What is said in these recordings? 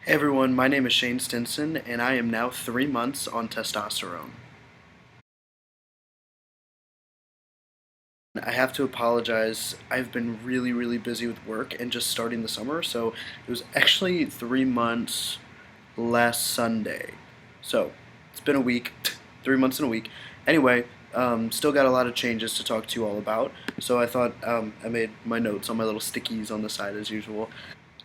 Hey everyone, my name is Shane Stinson, and I am now 3 months on testosterone. I have to apologize. I've been really busy with work and just starting the summer, so it was actually 3 months last Sunday. So it's been a week, 3 months in a week. Anyway, still got a lot of changes to talk to you all about, so I thought I made my notes on my little stickies on the side as usual.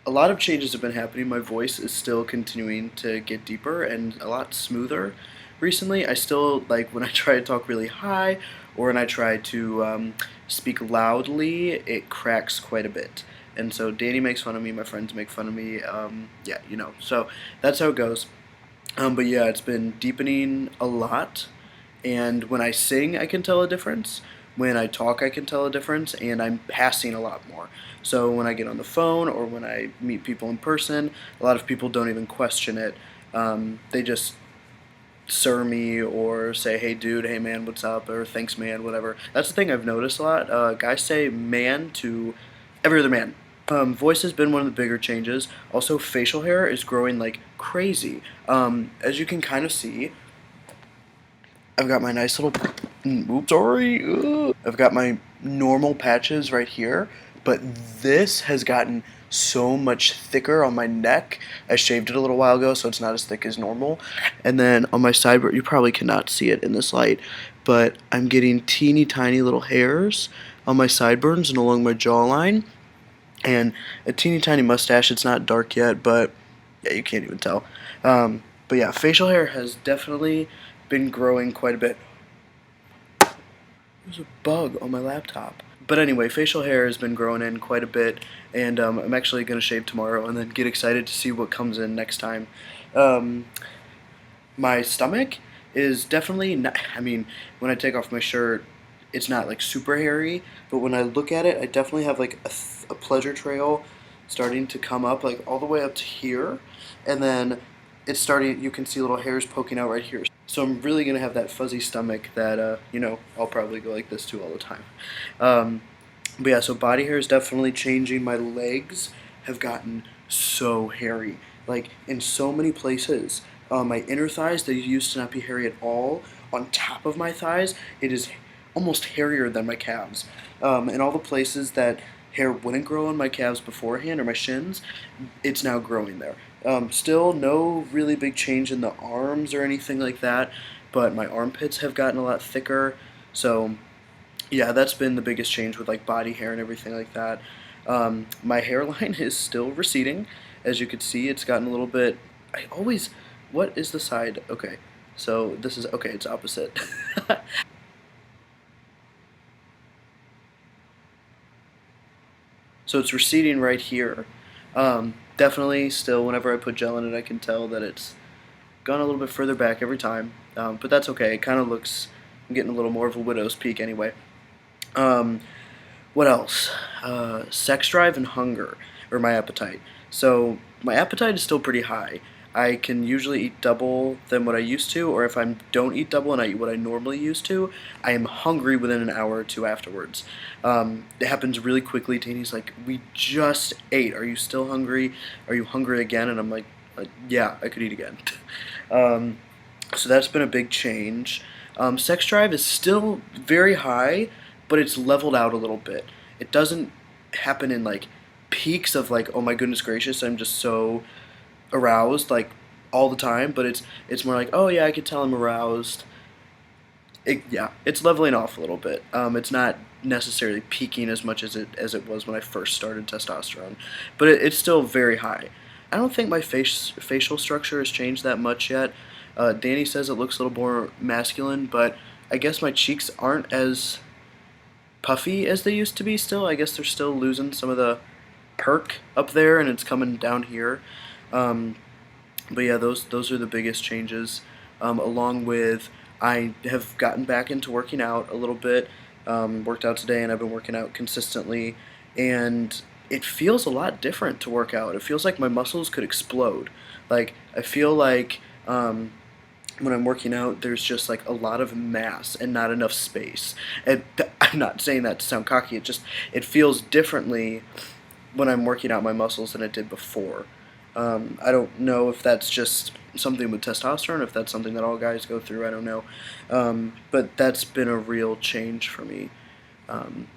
A lot of changes have been happening. My voice is still continuing to get deeper and a lot smoother recently. I still, like, when I try to talk really high or when I try to speak loudly, it cracks quite a bit. And so Danny makes fun of me, my friends make fun of me. Yeah, so that's how it goes. But yeah, it's been deepening a lot. And when I sing, I can tell a difference. When I talk, I can tell a difference, and I'm passing a lot more. So when I get on the phone or when I meet people in person, a lot of people don't even question it. They just sir me or say, hey dude, hey man, what's up, or thanks man, whatever. That's the thing I've noticed a lot. Guys say man to every other man. Voice has been one of the bigger changes. Also, facial hair is growing like crazy. As you can kind of see, I've got my nice little. Oops, sorry. I've got my normal patches right here, but this has gotten so much thicker on my neck. I shaved it a little while ago, so it's not as thick as normal. And then on my sideburn, you probably cannot see it in this light, but I'm getting teeny tiny little hairs on my sideburns and along my jawline, and a teeny tiny mustache. It's not dark yet, but yeah, you can't even tell. But yeah, facial hair has definitely been growing quite a bit. There's a bug on my laptop. But anyway, facial hair has been growing in quite a bit, and I'm actually going to shave tomorrow and then get excited to see what comes in next time. Um, my stomach is definitely not, I mean, when I take off my shirt, it's not like super hairy, but when I look at it, I definitely have like a pleasure trail starting to come up like all the way up to here, and then it's starting, you can see little hairs poking out right here. So I'm really going to have that fuzzy stomach that, I'll probably go like this too all the time. Um, but yeah, so body hair is definitely changing. My legs have gotten so hairy, like in so many places. My inner thighs, they used to not be hairy at all. On top of my thighs, it is almost hairier than my calves. And all the places that hair wouldn't grow on my calves beforehand or my shins, it's now growing there. Still, no really big change in the arms or anything like that, but my armpits have gotten a lot thicker. So yeah, that's been the biggest change with like body hair and everything like that. My hairline is still receding. As you can see, it's gotten a little bit. I always. What is the side? Okay, so this is okay. It's opposite. So it's receding right here. Definitely, still, whenever I put gel in it, I can tell that it's gone a little bit further back every time. But that's okay. It kind of looks. I'm getting a little more of a widow's peak anyway. Um, What else? Sex drive and hunger, or my appetite. So my appetite is still pretty high. I can usually eat double than what I used to, or if I don't eat double and I eat what I normally used to, I am hungry within an hour or two afterwards. It happens really quickly. Danny's like, "We just ate. Are you still hungry? Are you hungry again?" And I'm like "Yeah, I could eat again." um, so that's been a big change. Sex drive is still very high, but it's leveled out a little bit. It doesn't happen in like peaks of like, oh my goodness gracious, I'm just so aroused like all the time. But it's more like, oh yeah, I could tell I'm aroused. Yeah, it's leveling off a little bit. It's not necessarily peaking as much as it was when I first started testosterone, but it's still very high. I don't think my facial structure has changed that much yet. Danny says it looks a little more masculine, but I guess my cheeks aren't as puffy as they used to be. Still, I guess they're still losing some of the perk up there, and it's coming down here. Um, but yeah, those are the biggest changes. Along with I have gotten back into working out a little bit. Worked out today, and I've been working out consistently, and it feels a lot different to work out. It feels like my muscles could explode. Like I feel like when I'm working out, there's just like a lot of mass and not enough space. And I'm not saying that to sound cocky. It feels differently when I'm working out my muscles than it did before. I don't know if that's just something with testosterone, if that's something that all guys go through. I don't know, but that's been a real change for me. Um,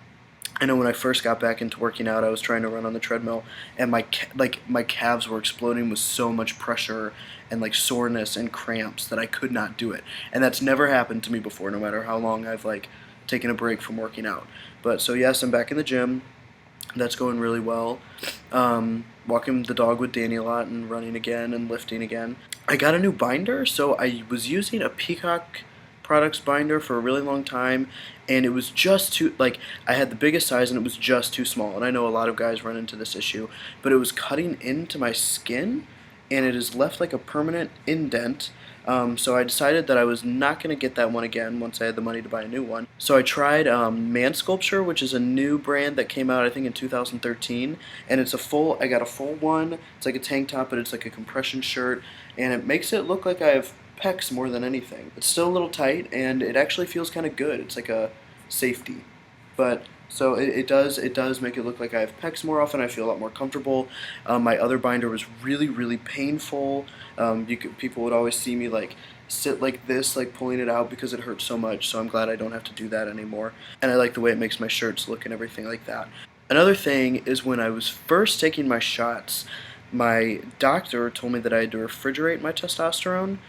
I know when I first got back into working out, I was trying to run on the treadmill, and my calves were exploding with so much pressure and like soreness and cramps that I could not do it. And that's never happened to me before, no matter how long I've like taken a break from working out. But so yes, I'm back in the gym. That's going really well. Walking the dog with Danny a lot and running again and lifting again. I got a new binder, so I was using a Peacock Products binder for a really long time, and it was just too, like, I had the biggest size and it was just too small. And I know a lot of guys run into this issue, but it was cutting into my skin, and it has left like a permanent indent. So I decided that I was not going to get that one again once I had the money to buy a new one. So I tried Man Sculpture, which is a new brand that came out I think in 2013, and I got a full one. It's like a tank top, but it's like a compression shirt, and it makes it look like I have pecs more than anything. It's still a little tight, and it actually feels kind of good. It's like a safety, but so it does make it look like I have pecs more often. I feel a lot more comfortable. My other binder was really painful. People would always see me like sit like this, like pulling it out because it hurts so much. So I'm glad I don't have to do that anymore. And I like the way it makes my shirts look and everything like that. Another thing is when I was first taking my shots, my doctor told me that I had to refrigerate my testosterone,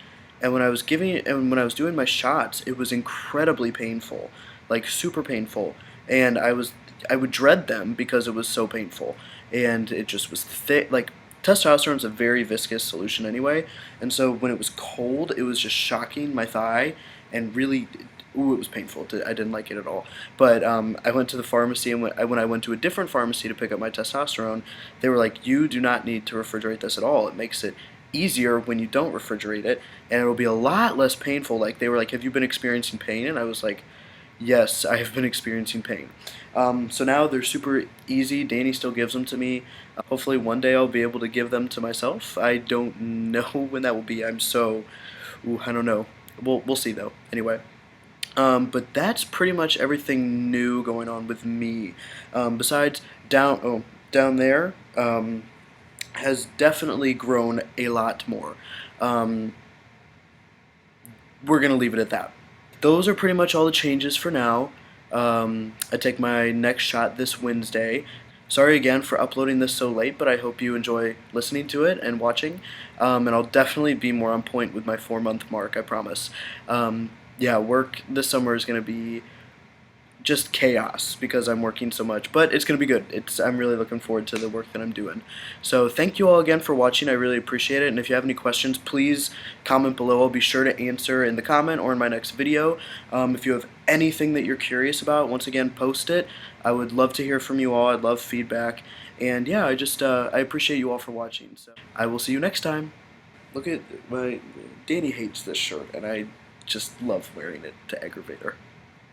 and when I was doing my shots, it was incredibly painful, like super painful, and I would dread them because it was so painful, and it just was thick. Like testosterone is a very viscous solution anyway, and so when it was cold, it was just shocking my thigh, and really, ooh, it was painful. I didn't like it at all. But I went to the pharmacy, and when I went to a different pharmacy to pick up my testosterone, they were like, "You do not need to refrigerate this at all. It makes it easier when you don't refrigerate it, and it'll be a lot less painful." Like they were like, "Have you been experiencing pain?" And I was like, "Yes, I have been experiencing pain." So now they're super easy. Danny still gives them to me. Hopefully one day I'll be able to give them to myself. I don't know when that will be. I don't know. We'll see though. Anyway. But that's pretty much everything new going on with me. Besides down there, has definitely grown a lot more. Um, we're gonna leave it at that. Those are pretty much all the changes for now. I take my next shot this Wednesday. Sorry again for uploading this so late, but I hope you enjoy listening to it and watching. And I'll definitely be more on point with my 4-month mark, I promise. Yeah, work this summer is going to be just chaos because I'm working so much, but it's going to be good. I'm really looking forward to the work that I'm doing. So thank you all again for watching. I really appreciate it. And if you have any questions, please comment below. I'll be sure to answer in the comment or in my next video. If you have anything that you're curious about, once again, post it. I would love to hear from you all. I'd love feedback. And yeah, I appreciate you all for watching. So I will see you next time. Look at Danny hates this shirt, and I just love wearing it to aggravate her.